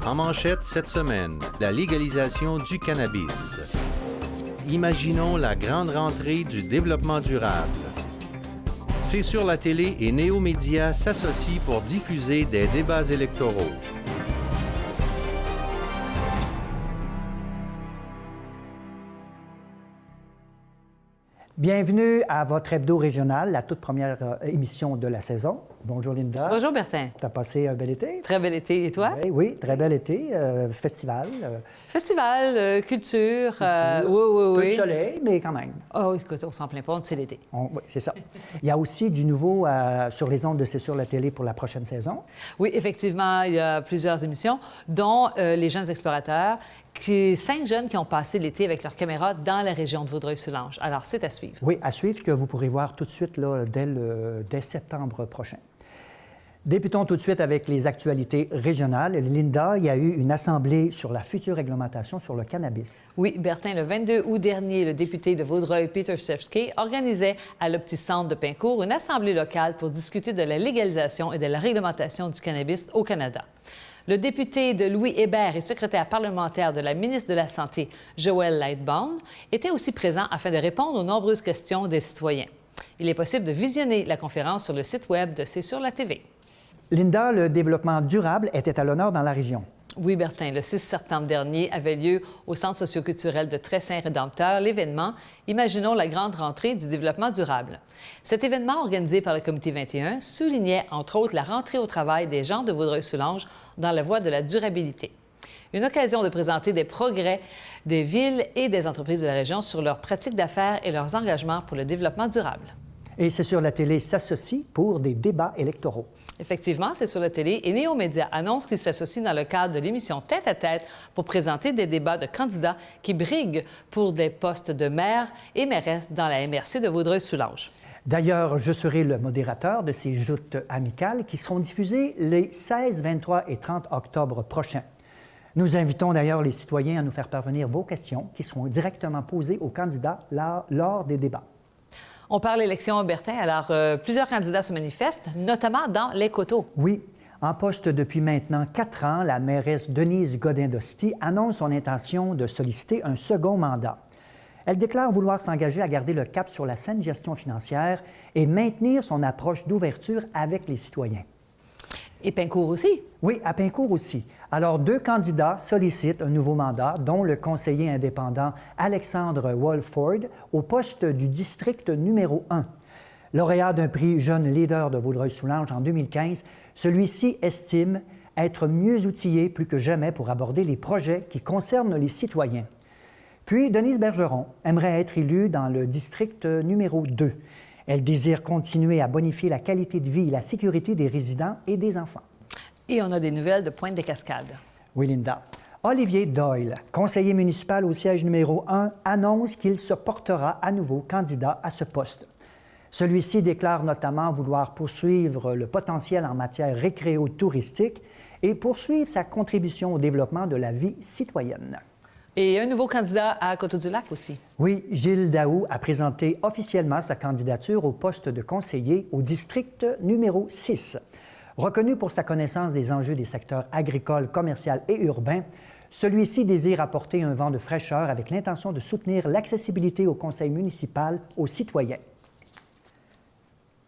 En manchette cette semaine, la légalisation du cannabis. Imaginons la grande rentrée du développement durable. C'est sur la télé et Néo-Média s'associent pour diffuser des débats électoraux. Bienvenue à votre hebdo régional, la toute première émission de la saison. Bonjour Linda. Bonjour Bertin. Tu as passé un bel été? Très bel été. Et toi? Oui, très bel été. Festival. Festival, culture. Oui. Peu de oui. soleil, mais quand même. Oh, écoute, on s'en plaint pas, c'est l'été. Oui, c'est ça. Il y a aussi du nouveau sur les ondes de C'est sur la télé pour la prochaine saison. Oui, effectivement, il y a plusieurs émissions, dont Les Jeunes Explorateurs, 5 jeunes qui ont passé l'été avec leurs caméras dans la région de Vaudreuil-Soulanges. Alors, c'est à suivre. Oui, à suivre, que vous pourrez voir tout de suite là, dès septembre prochain. Débutons tout de suite avec les actualités régionales. Linda, il y a eu une assemblée sur la future réglementation sur le cannabis. Oui, Bertin, le 22 août dernier, le député de Vaudreuil, Peter Sefsky, organisait à l'Opti-Centre de Pincourt une assemblée locale pour discuter de la légalisation et de la réglementation du cannabis au Canada. Le député de Louis Hébert et secrétaire parlementaire de la ministre de la Santé, Joël Lightbound, était aussi présent afin de répondre aux nombreuses questions des citoyens. Il est possible de visionner la conférence sur le site web de C'est sur la TV. Linda, le développement durable était à l'honneur dans la région. Oui, Bertin, le 6 septembre dernier avait lieu au Centre socioculturel de Très-Saint-Rédempteur l'événement « Imaginons la grande rentrée du développement durable ». Cet événement, organisé par le Comité 21, soulignait, entre autres, la rentrée au travail des gens de Vaudreuil-Soulanges dans la voie de la durabilité. Une occasion de présenter des progrès des villes et des entreprises de la région sur leurs pratiques d'affaires et leurs engagements pour le développement durable. Et C'est sur la télé s'associe pour des débats électoraux. Effectivement, C'est sur la télé et Néo-Média annonce qu'ils s'associent dans le cadre de l'émission Tête à tête pour présenter des débats de candidats qui briguent pour des postes de maire et mairesse dans la MRC de Vaudreuil-Soulanges. D'ailleurs, je serai le modérateur de ces joutes amicales qui seront diffusées les 16, 23 et 30 octobre prochains. Nous invitons d'ailleurs les citoyens à nous faire parvenir vos questions qui seront directement posées aux candidats lors des débats. On parle élection, Bertin. Alors, plusieurs candidats se manifestent, notamment dans les Coteaux. Oui. En poste depuis maintenant 4 ans, la mairesse Denise Godin-Dosti annonce son intention de solliciter un second mandat. Elle déclare vouloir s'engager à garder le cap sur la saine gestion financière et maintenir son approche d'ouverture avec les citoyens. Et Pincourt aussi? Oui, à Pincourt aussi. Alors, 2 candidats sollicitent un nouveau mandat, dont le conseiller indépendant Alexandre Wolford au poste du district numéro 1. Lauréat d'un prix Jeune Leader de Vaudreuil-Soulanges en 2015, celui-ci estime être mieux outillé plus que jamais pour aborder les projets qui concernent les citoyens. Puis, Denise Bergeron aimerait être élue dans le district numéro 2. Elle désire continuer à bonifier la qualité de vie et la sécurité des résidents et des enfants. Et on a des nouvelles de Pointe-des-Cascades. Oui, Linda. Olivier Doyle, conseiller municipal au siège numéro 1, annonce qu'il se portera à nouveau candidat à ce poste. Celui-ci déclare notamment vouloir poursuivre le potentiel en matière récréo-touristique et poursuivre sa contribution au développement de la vie citoyenne. Et un nouveau candidat à Coteau-du-Lac aussi. Oui, Gilles Daou a présenté officiellement sa candidature au poste de conseiller au district numéro 6. Reconnu pour sa connaissance des enjeux des secteurs agricole, commercial et urbain, celui-ci désire apporter un vent de fraîcheur avec l'intention de soutenir l'accessibilité au conseil municipal aux citoyens.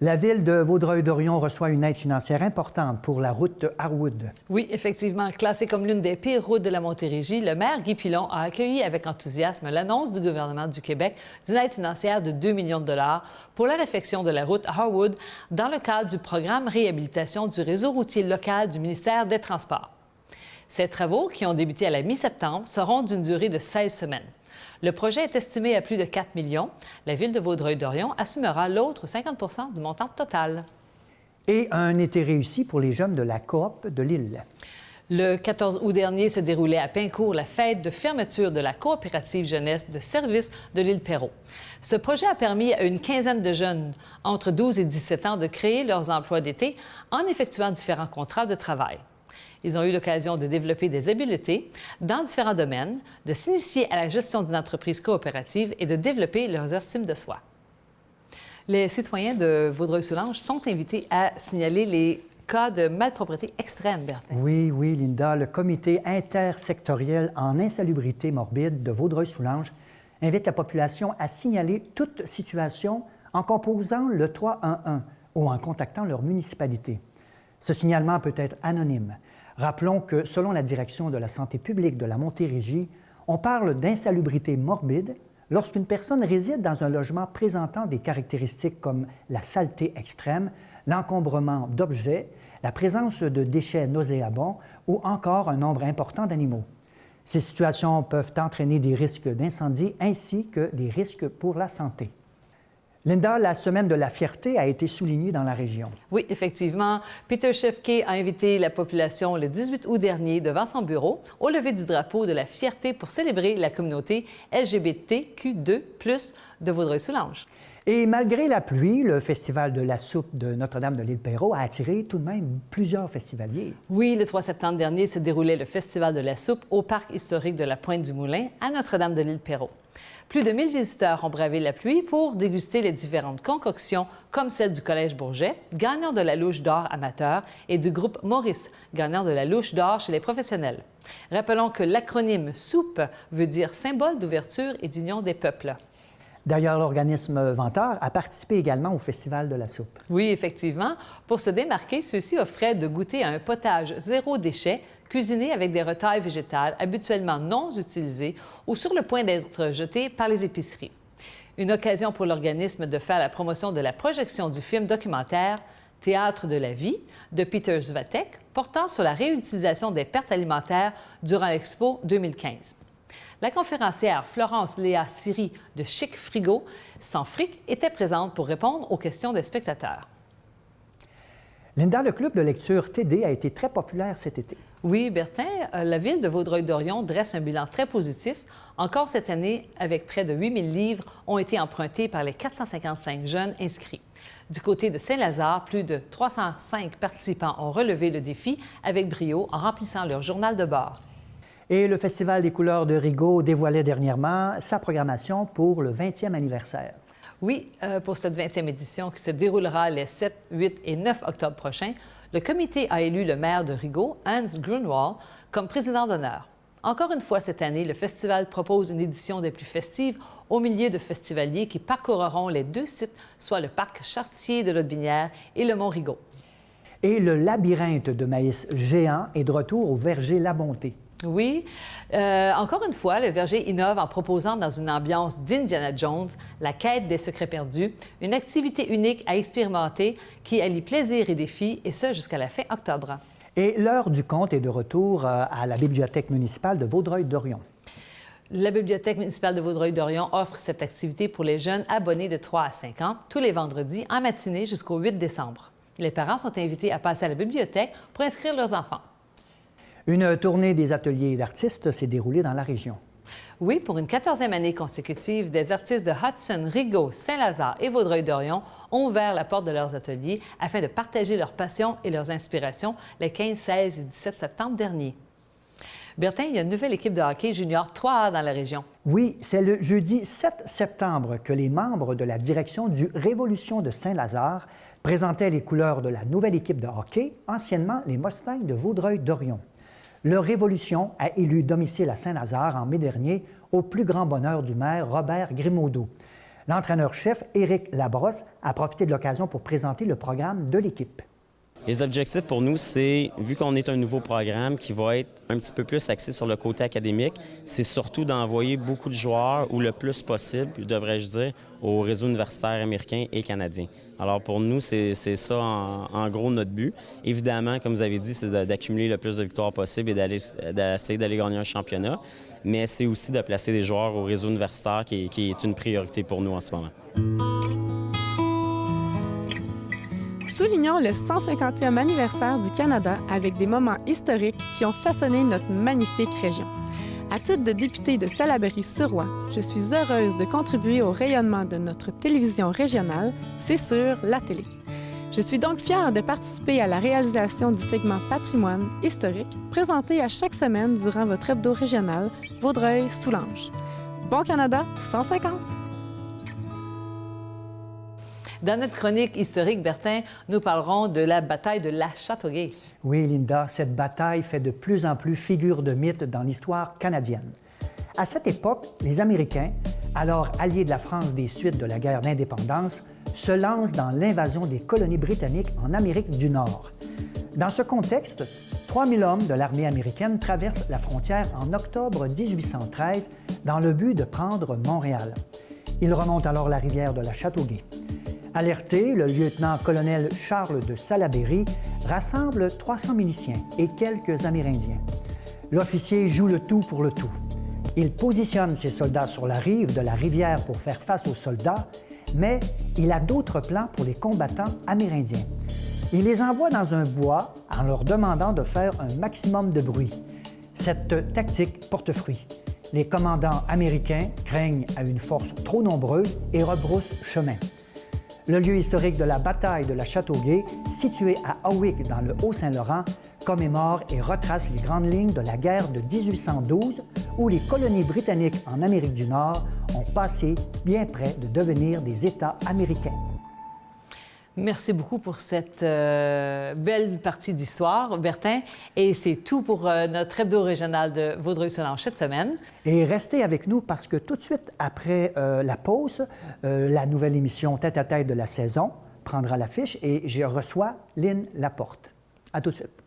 La ville de Vaudreuil-Dorion reçoit une aide financière importante pour la route Harwood. Oui, effectivement. Classée comme l'une des pires routes de la Montérégie, le maire Guy Pilon a accueilli avec enthousiasme l'annonce du gouvernement du Québec d'une aide financière de 2 millions de dollars pour la réfection de la route Harwood dans le cadre du programme réhabilitation du réseau routier local du ministère des Transports. Ces travaux, qui ont débuté à la mi-septembre, seront d'une durée de 16 semaines. Le projet est estimé à plus de 4 millions. La ville de Vaudreuil-Dorion assumera l'autre 50 du montant total. Et un été réussi pour les jeunes de la coop de l'île. Le 14 août dernier se déroulait à Pincourt la fête de fermeture de la coopérative jeunesse de service de l'île Perrot. Ce projet a permis à une quinzaine de jeunes entre 12 et 17 ans de créer leurs emplois d'été en effectuant différents contrats de travail. Ils ont eu l'occasion de développer des habiletés dans différents domaines, de s'initier à la gestion d'une entreprise coopérative et de développer leur estime de soi. Les citoyens de Vaudreuil-Soulanges sont invités à signaler les cas de malpropreté extrême, Bertin. Oui, oui, Linda. Le comité intersectoriel en insalubrité morbide de Vaudreuil-Soulanges invite la population à signaler toute situation en composant le 311 ou en contactant leur municipalité. Ce signalement peut être anonyme. Rappelons que, selon la Direction de la santé publique de la Montérégie, on parle d'insalubrité morbide lorsqu'une personne réside dans un logement présentant des caractéristiques comme la saleté extrême, l'encombrement d'objets, la présence de déchets nauséabonds ou encore un nombre important d'animaux. Ces situations peuvent entraîner des risques d'incendie ainsi que des risques pour la santé. Linda, la Semaine de la fierté a été soulignée dans la région. Oui, effectivement. Peter Shefke a invité la population le 18 août dernier devant son bureau au lever du drapeau de la fierté pour célébrer la communauté LGBTQ2+, de Vaudreuil-Soulanges. Et malgré la pluie, le Festival de la soupe de Notre-Dame de l'Île-Perrot a attiré tout de même plusieurs festivaliers. Oui, le 3 septembre dernier se déroulait le Festival de la soupe au Parc historique de la Pointe-du-Moulin à Notre-Dame de l'Île-Perrot. Plus de 1000 visiteurs ont bravé la pluie pour déguster les différentes concoctions, comme celle du Collège Bourget, gagnant de la louche d'or amateur, et du groupe Maurice, gagnant de la louche d'or chez les professionnels. Rappelons que l'acronyme SOUP veut dire symbole d'ouverture et d'union des peuples. D'ailleurs, l'organisme Ventard a participé également au Festival de la soupe. Oui, effectivement. Pour se démarquer, ceux-ci offraient de goûter à un potage zéro déchet, cuisiné avec des retailles végétales habituellement non utilisées ou sur le point d'être jetées par les épiceries. Une occasion pour l'organisme de faire la promotion de la projection du film documentaire Théâtre de la vie de Peter Svatek, portant sur la réutilisation des pertes alimentaires durant l'Expo 2015. La conférencière Florence Léa Siri de Chic Frigo, sans fric, était présente pour répondre aux questions des spectateurs. Linda, le club de lecture TD a été très populaire cet été. Oui, Bertin, la ville de Vaudreuil-Dorion dresse un bilan très positif. Encore cette année, avec près de 8000 livres ont été empruntés par les 455 jeunes inscrits. Du côté de Saint-Lazare, plus de 305 participants ont relevé le défi avec brio en remplissant leur journal de bord. Et le Festival des couleurs de Rigaud dévoilait dernièrement sa programmation pour le 20e anniversaire. Oui, pour cette 20e édition qui se déroulera les 7, 8 et 9 octobre prochains, le comité a élu le maire de Rigaud, Hans Grunwald, comme président d'honneur. Encore une fois cette année, le festival propose une édition des plus festives au milieu de festivaliers qui parcourront les deux sites, soit le parc Chartier de l'Aude-Binière et le Mont-Rigaud. Et le labyrinthe de maïs géant est de retour au verger La Bonté. Oui. Encore une fois, le verger innove en proposant dans une ambiance d'Indiana Jones la quête des secrets perdus, une activité unique à expérimenter qui allie plaisir et défi, et ce jusqu'à la fin octobre. Et l'heure du conte est de retour à la Bibliothèque municipale de Vaudreuil-Dorion. La Bibliothèque municipale de Vaudreuil-Dorion offre cette activité pour les jeunes abonnés de 3 à 5 ans, tous les vendredis en matinée jusqu'au 8 décembre. Les parents sont invités à passer à la bibliothèque pour inscrire leurs enfants. Une tournée des ateliers d'artistes s'est déroulée dans la région. Oui, pour une 14e année consécutive, des artistes de Hudson, Rigaud, Saint-Lazare et Vaudreuil-Dorion ont ouvert la porte de leurs ateliers afin de partager leurs passions et leurs inspirations les 15, 16 et 17 septembre dernier. Bertin, il y a une nouvelle équipe de hockey junior 3A dans la région. Oui, c'est le jeudi 7 septembre que les membres de la direction du Révolution de Saint-Lazare présentaient les couleurs de la nouvelle équipe de hockey, anciennement les Mustangs de Vaudreuil-Dorion. Le Révolution a élu domicile à Saint-Lazare en mai dernier, au plus grand bonheur du maire Robert Grimaudeau. L'entraîneur-chef Éric Labrosse a profité de l'occasion pour présenter le programme de l'équipe. Les objectifs pour nous, c'est, vu qu'on est un nouveau programme qui va être un petit peu plus axé sur le côté académique, c'est surtout d'envoyer beaucoup de joueurs, ou le plus possible, devrais-je dire, au réseau universitaire américain et canadien. Alors pour nous, c'est ça en gros notre but. Évidemment, comme vous avez dit, c'est d'accumuler le plus de victoires possible et d'essayer d'aller gagner un championnat, mais c'est aussi de placer des joueurs au réseau universitaire qui est une priorité pour nous en ce moment. Soulignons le 150e anniversaire du Canada avec des moments historiques qui ont façonné notre magnifique région. À titre de députée de Salaberry-sur-Roi, je suis heureuse de contribuer au rayonnement de notre télévision régionale, c'est sûr, la télé. Je suis donc fière de participer à la réalisation du segment Patrimoine historique présenté à chaque semaine durant votre hebdo régional Vaudreuil-Soulanges. Bon Canada 150! Dans notre chronique historique, Bertin, nous parlerons de la bataille de la Châteauguay. Oui, Linda, cette bataille fait de plus en plus figure de mythe dans l'histoire canadienne. À cette époque, les Américains, alors alliés de la France des suites de la guerre d'indépendance, se lancent dans l'invasion des colonies britanniques en Amérique du Nord. Dans ce contexte, 3000 hommes de l'armée américaine traversent la frontière en octobre 1813 dans le but de prendre Montréal. Ils remontent alors la rivière de la Châteauguay. Alerté, le lieutenant-colonel Charles de Salaberry rassemble 300 miliciens et quelques Amérindiens. L'officier joue le tout pour le tout. Il positionne ses soldats sur la rive de la rivière pour faire face aux soldats, mais il a d'autres plans pour les combattants amérindiens. Il les envoie dans un bois en leur demandant de faire un maximum de bruit. Cette tactique porte fruit. Les commandants américains craignent à une force trop nombreuse et rebroussent chemin. Le lieu historique de la bataille de la Châteauguay, situé à Hawick dans le Haut-Saint-Laurent, commémore et retrace les grandes lignes de la guerre de 1812 où les colonies britanniques en Amérique du Nord ont passé bien près de devenir des États américains. Merci beaucoup pour cette belle partie d'histoire, Bertin. Et c'est tout pour notre hebdo régional de Vaudreuil-Soulanges cette semaine. Et restez avec nous parce que tout de suite après la pause, la nouvelle émission Tête-à-tête de la saison prendra l'affiche et je reçois Lynn Laporte. À tout de suite.